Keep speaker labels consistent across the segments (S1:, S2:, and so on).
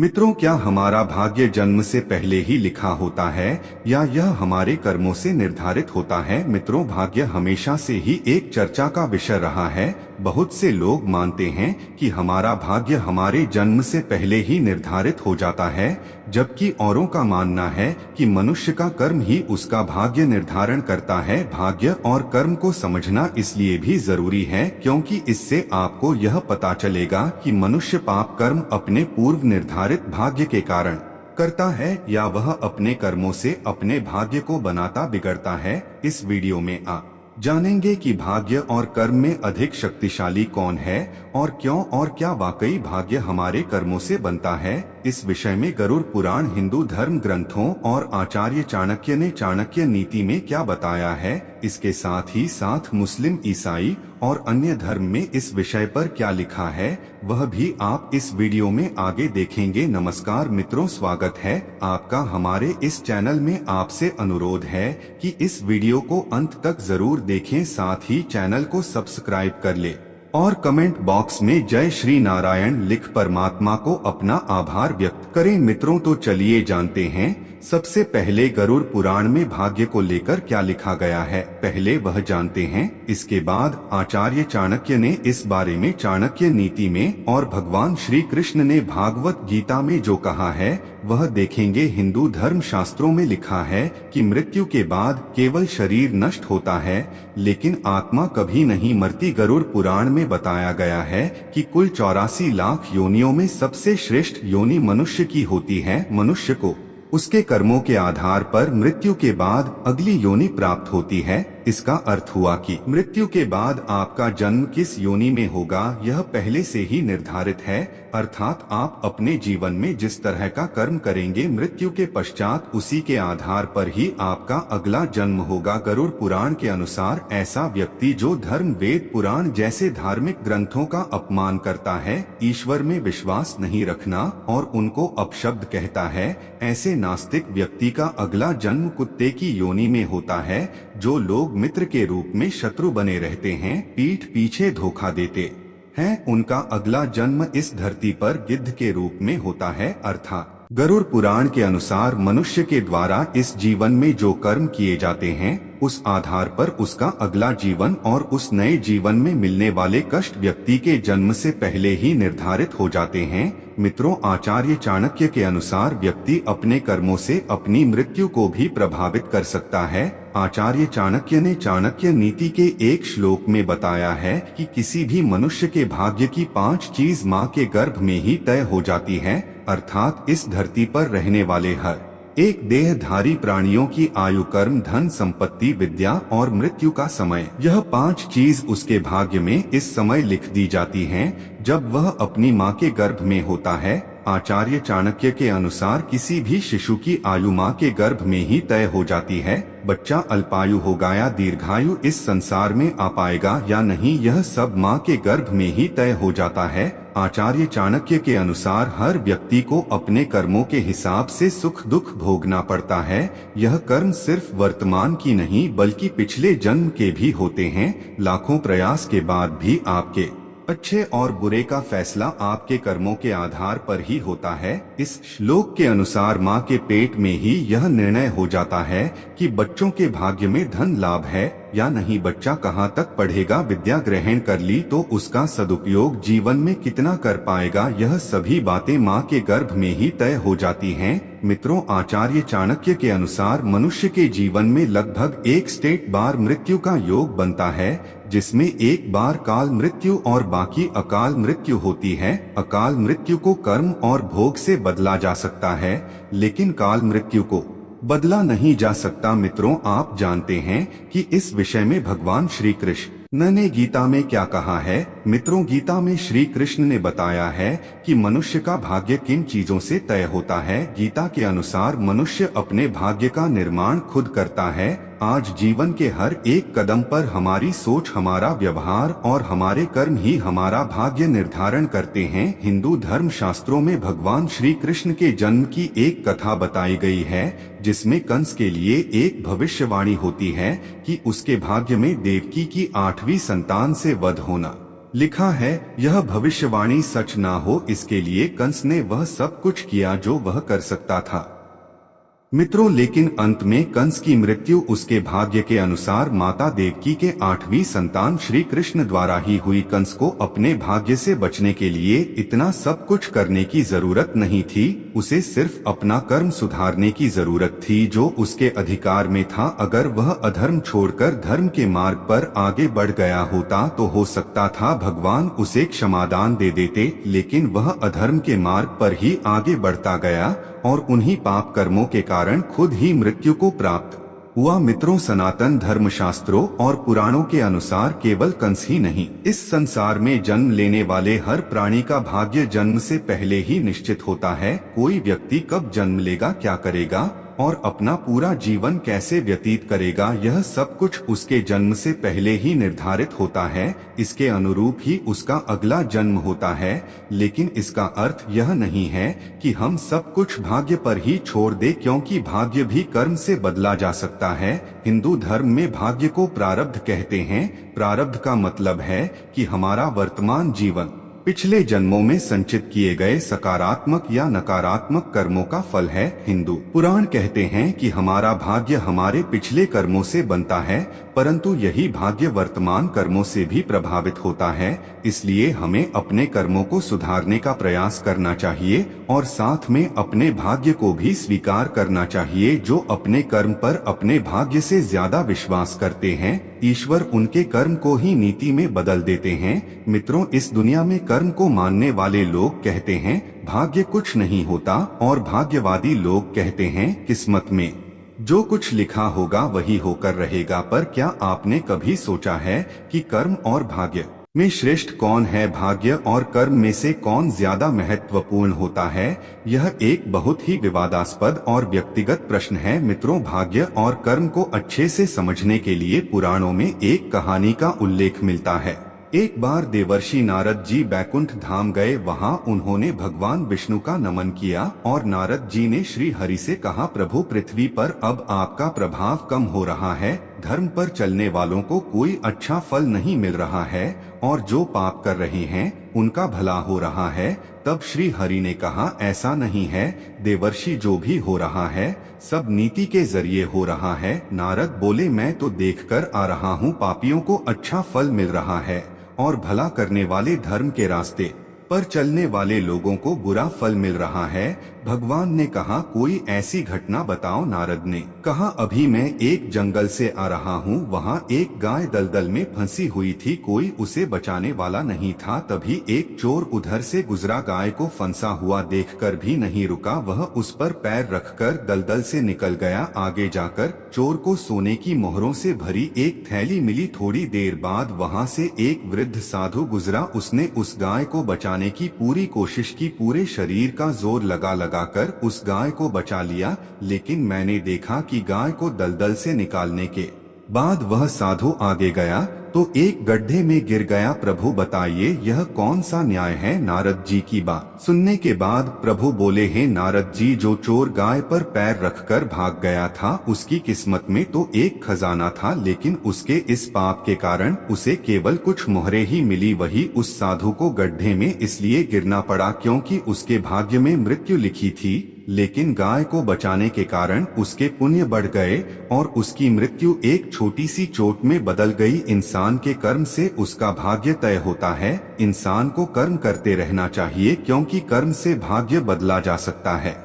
S1: मित्रों, क्या हमारा भाग्य जन्म से पहले ही लिखा होता है या यह हमारे कर्मों से निर्धारित होता है? मित्रों, भाग्य हमेशा से ही एक चर्चा का विषय रहा है। बहुत से लोग मानते हैं कि हमारा भाग्य हमारे जन्म से पहले ही निर्धारित हो जाता है, जबकि औरों का मानना है कि मनुष्य का कर्म ही उसका भाग्य निर्धारण करता है। भाग्य और कर्म को समझना इसलिए भी जरूरी है क्योंकि इससे आपको यह पता चलेगा कि मनुष्य पाप कर्म अपने पूर्व निर्धारित भाग्य के कारण करता है या वह अपने कर्मों से अपने भाग्य को बनाता बिगड़ता है। इस वीडियो में आप जानेंगे कि भाग्य और कर्म में अधिक शक्तिशाली कौन है और क्यों, और क्या वाकई भाग्य हमारे कर्मों से बनता है। इस विषय में गरुड़ पुराण, हिंदू धर्म ग्रंथों और आचार्य चाणक्य ने चाणक्य नीति में क्या बताया है, इसके साथ ही साथ मुस्लिम, ईसाई और अन्य धर्म में इस विषय पर क्या लिखा है, वह भी आप इस वीडियो में आगे देखेंगे। नमस्कार मित्रों, स्वागत है आपका हमारे इस चैनल में। आपसे अनुरोध है कि इस वीडियो को अंत तक जरूर देखें, साथ ही चैनल को सब्सक्राइब कर ले और कमेंट बॉक्स में जय श्री नारायण लिख परमात्मा को अपना आभार व्यक्त करें। मित्रों, तो चलिए जानते हैं सबसे पहले गरुड़ पुराण में भाग्य को लेकर क्या लिखा गया है, पहले वह जानते हैं। इसके बाद आचार्य चाणक्य ने इस बारे में चाणक्य नीति में और भगवान श्री कृष्ण ने भागवत गीता में जो कहा है वह देखेंगे। हिंदू धर्म शास्त्रों में लिखा है कि मृत्यु के बाद केवल शरीर नष्ट होता है लेकिन आत्मा कभी नहीं मरती। गरुड़ पुराण में बताया गया है कि कुल 84 लाख योनियों में सबसे श्रेष्ठ योनि मनुष्य की होती है। मनुष्य को उसके कर्मों के आधार पर मृत्यु के बाद अगली योनि प्राप्त होती है। इसका अर्थ हुआ कि मृत्यु के बाद आपका जन्म किस योनि में होगा यह पहले से ही निर्धारित है, अर्थात आप अपने जीवन में जिस तरह का कर्म करेंगे मृत्यु के पश्चात उसी के आधार पर ही आपका अगला जन्म होगा। गरुड़ पुराण के अनुसार ऐसा व्यक्ति जो धर्म, वेद, पुराण जैसे धार्मिक ग्रंथों का अपमान करता है, ईश्वर में विश्वास नहीं रखना और उनको अपशब्द कहता है, ऐसे नास्तिक व्यक्ति का अगला जन्म कुत्ते की योनि में होता है। जो लोग मित्र के रूप में शत्रु बने रहते हैं, पीठ पीछे धोखा देते हैं, उनका अगला जन्म इस धरती पर गिद्ध के रूप में होता है। अर्थात गरुड़ पुराण के अनुसार मनुष्य के द्वारा इस जीवन में जो कर्म किए जाते हैं उस आधार पर उसका अगला जीवन और उस नए जीवन में मिलने वाले कष्ट व्यक्ति के जन्म से पहले ही निर्धारित हो जाते हैं। मित्रों, आचार्य चाणक्य के अनुसार व्यक्ति अपने कर्मों से अपनी मृत्यु को भी प्रभावित कर सकता है। आचार्य चाणक्य ने चाणक्य नीति के एक श्लोक में बताया है कि किसी भी मनुष्य के भाग्य की 5 चीज माँ के गर्भ में ही तय हो जाती है, अर्थात इस धरती पर रहने वाले हर एक देहधारी प्राणियों की आयु, कर्म, धन, संपत्ति, विद्या और मृत्यु का समय, यह 5 चीज उसके भाग्य में इस समय लिख दी जाती हैं जब वह अपनी माँ के गर्भ में होता है। आचार्य चाणक्य के अनुसार किसी भी शिशु की आयु माँ के गर्भ में ही तय हो जाती है। बच्चा अल्पायु होगा या दीर्घायु इस संसार में आ पाएगा या नहीं, यह सब माँ के गर्भ में ही तय हो जाता है। आचार्य चाणक्य के अनुसार हर व्यक्ति को अपने कर्मों के हिसाब से सुख दुख भोगना पड़ता है। यह कर्म सिर्फ वर्तमान की नहीं बल्कि पिछले जन्म के भी होते हैं। लाखों प्रयास के बाद भी आपके अच्छे और बुरे का फैसला आपके कर्मों के आधार पर ही होता है। इस श्लोक के अनुसार माँ के पेट में ही यह निर्णय हो जाता है कि बच्चों के भाग्य में धन लाभ है या नहीं, बच्चा कहाँ तक पढ़ेगा, विद्या ग्रहण कर ली तो उसका सदुपयोग जीवन में कितना कर पाएगा, यह सभी बातें माँ के गर्भ में ही तय हो जाती हैं। मित्रों, आचार्य चाणक्य के अनुसार मनुष्य के जीवन में लगभग 1 बार मृत्यु का योग बनता है, जिसमें एक बार काल मृत्यु और बाकी अकाल मृत्यु होती है। अकाल मृत्यु को कर्म और भोग से बदला जा सकता है लेकिन काल मृत्यु को बदला नहीं जा सकता। मित्रों, आप जानते हैं कि इस विषय में भगवान श्री कृष्ण ने गीता में क्या कहा है। मित्रों, गीता में श्री कृष्ण ने बताया है कि मनुष्य का भाग्य किन चीजों से तय होता है। गीता के अनुसार मनुष्य अपने भाग्य का निर्माण खुद करता है। आज जीवन के हर एक कदम पर हमारी सोच, हमारा व्यवहार और हमारे कर्म ही हमारा भाग्य निर्धारण करते हैं। हिंदू धर्म शास्त्रों में भगवान श्री कृष्ण के जन्म की एक कथा बताई गई है जिसमें कंस के लिए एक भविष्यवाणी होती है कि उसके भाग्य में देवकी की 8वीं संतान से वध होना लिखा है, यह भविष्यवाणी सच ना हो इसके लिए कंस ने वह सब कुछ किया जो वह कर सकता था। मित्रों, लेकिन अंत में कंस की मृत्यु उसके भाग्य के अनुसार माता देवकी के 8वीं संतान श्री कृष्ण द्वारा ही हुई। कंस को अपने भाग्य से बचने के लिए इतना सब कुछ करने की जरूरत नहीं थी, उसे सिर्फ अपना कर्म सुधारने की जरूरत थी जो उसके अधिकार में था। अगर वह अधर्म छोड़कर धर्म के मार्ग पर आगे बढ़ गया होता तो हो सकता था भगवान उसे क्षमादान दे देते, लेकिन वह अधर्म के मार्ग पर ही आगे बढ़ता गया और उन्हीं पाप कर्मों के कारण खुद ही मृत्यु को प्राप्त हुआ। मित्रों, सनातन धर्मशास्त्रों और पुराणों के अनुसार केवल कंस ही नहीं, इस संसार में जन्म लेने वाले हर प्राणी का भाग्य जन्म से पहले ही निश्चित होता है। कोई व्यक्ति कब जन्म लेगा, क्या करेगा और अपना पूरा जीवन कैसे व्यतीत करेगा, यह सब कुछ उसके जन्म से पहले ही निर्धारित होता है। इसके अनुरूप ही उसका अगला जन्म होता है। लेकिन इसका अर्थ यह नहीं है कि हम सब कुछ भाग्य पर ही छोड़ दे, क्योंकि भाग्य भी कर्म से बदला जा सकता है। हिंदू धर्म में भाग्य को प्रारब्ध कहते हैं। प्रारब्ध का मतलब है कि हमारा वर्तमान जीवन पिछले जन्मों में संचित किए गए सकारात्मक या नकारात्मक कर्मों का फल है। हिंदू पुराण कहते हैं कि हमारा भाग्य हमारे पिछले कर्मों से बनता है, परंतु यही भाग्य वर्तमान कर्मों से भी प्रभावित होता है। इसलिए हमें अपने कर्मों को सुधारने का प्रयास करना चाहिए और साथ में अपने भाग्य को भी स्वीकार करना चाहिए। जो अपने कर्म पर अपने भाग्य से ज्यादा विश्वास करते हैं, ईश्वर उनके कर्म को ही नीति में बदल देते हैं। मित्रों, इस दुनिया में कर्म को मानने वाले लोग कहते हैं भाग्य कुछ नहीं होता और भाग्यवादी लोग कहते हैं किस्मत में जो कुछ लिखा होगा वही होकर रहेगा। पर क्या आपने कभी सोचा है कि कर्म और भाग्य में श्रेष्ठ कौन है? भाग्य और कर्म में से कौन ज्यादा महत्वपूर्ण होता है? यह एक बहुत ही विवादास्पद और व्यक्तिगत प्रश्न है। मित्रों, भाग्य और कर्म को अच्छे से समझने के लिए पुराणों में एक कहानी का उल्लेख मिलता है। एक बार देवर्षि नारद जी बैकुंठ धाम गए। वहां उन्होंने भगवान विष्णु का नमन किया और नारद जी ने श्री हरि से कहा, प्रभु, पृथ्वी पर अब आपका प्रभाव कम हो रहा है। धर्म पर चलने वालों को कोई अच्छा फल नहीं मिल रहा है और जो पाप कर रहे हैं उनका भला हो रहा है। तब श्री हरि ने कहा, ऐसा नहीं है देवर्षि, जो भी हो रहा है सब नीति के जरिए हो रहा है। नारद बोले, मैं तो देखकर आ रहा हूँ पापियों को अच्छा फल मिल रहा है और भला करने वाले धर्म के रास्ते पर चलने वाले लोगों को बुरा फल मिल रहा है। भगवान ने कहा, कोई ऐसी घटना बताओ। नारद ने कहा, अभी मैं एक जंगल से आ रहा हूँ, वहाँ एक गाय दलदल में फंसी हुई थी, कोई उसे बचाने वाला नहीं था। तभी एक चोर उधर से गुजरा, गाय को फंसा हुआ देखकर भी नहीं रुका, वह उस पर पैर रखकर दलदल से निकल गया। आगे जाकर चोर को सोने की मोहरों से भरी एक थैली मिली। थोड़ी देर बाद वहाँ से एक वृद्ध साधु गुजरा, उसने उस गाय को बचाने की पूरी कोशिश की, पूरे शरीर का जोर लगाकर उस गाय को बचा लिया। लेकिन मैंने देखा कि गाय को दलदल से निकालने के बाद वह साधु आगे गया तो एक गड्ढे में गिर गया। प्रभु बताइए यह कौन सा न्याय है? नारद जी की बात सुनने के बाद प्रभु बोले, हैं नारद जी, जो चोर गाय पर पैर रखकर भाग गया था उसकी किस्मत में तो एक खजाना था, लेकिन उसके इस पाप के कारण उसे केवल कुछ मोहरे ही मिली। वही उस साधु को गड्ढे में इसलिए गिरना पड़ा क्योंकि उसके भाग्य में मृत्यु लिखी थी, लेकिन गाय को बचाने के कारण उसके पुण्य बढ़ गए और उसकी मृत्यु एक छोटी सी चोट में बदल गई। इंसान के कर्म से उसका भाग्य तय होता है। इंसान को कर्म करते रहना चाहिए क्योंकि कर्म से भाग्य बदला जा सकता है।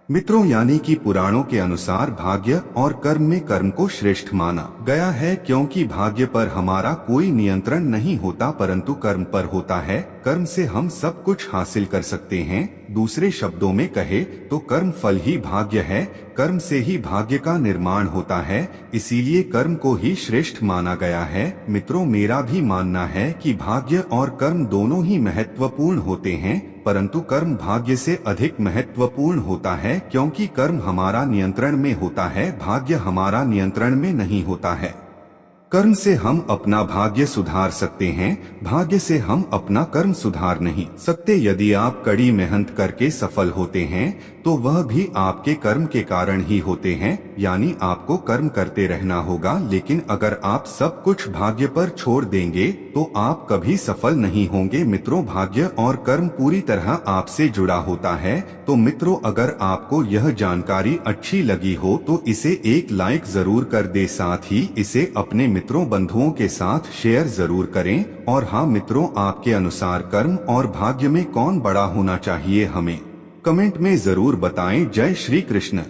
S1: मित्रों, यानी कि पुराणों के अनुसार भाग्य और कर्म में कर्म को श्रेष्ठ माना गया है, क्योंकि भाग्य पर हमारा कोई नियंत्रण नहीं होता परंतु कर्म पर होता है। कर्म से हम सब कुछ हासिल कर सकते हैं। दूसरे शब्दों में कहे तो कर्म फल ही भाग्य है। कर्म से ही भाग्य का निर्माण होता है, इसीलिए कर्म को ही श्रेष्ठ माना गया है। मित्रों, मेरा भी मानना है कि भाग्य और कर्म दोनों ही महत्वपूर्ण होते हैं, परंतु कर्म भाग्य से अधिक महत्वपूर्ण होता है, क्योंकि कर्म हमारा नियंत्रण में होता है, भाग्य हमारा नियंत्रण में नहीं होता है। कर्म से हम अपना भाग्य सुधार सकते हैं, भाग्य से हम अपना कर्म सुधार नहीं सकते। यदि आप कड़ी मेहनत करके सफल होते हैं तो वह भी आपके कर्म के कारण ही होते हैं, यानी आपको कर्म करते रहना होगा। लेकिन अगर आप सब कुछ भाग्य पर छोड़ देंगे तो आप कभी सफल नहीं होंगे। मित्रों, भाग्य और कर्म पूरी तरह आपसे जुड़ा होता है। तो मित्रों, अगर आपको यह जानकारी अच्छी लगी हो तो इसे एक लाइक जरूर कर दे, साथ ही इसे अपने मित्रों बंधुओं के साथ शेयर जरूर करें। और हाँ मित्रों, आपके अनुसार कर्म और भाग्य में कौन बड़ा होना चाहिए, हमें कमेंट में जरूर बताएं। जय श्री कृष्ण।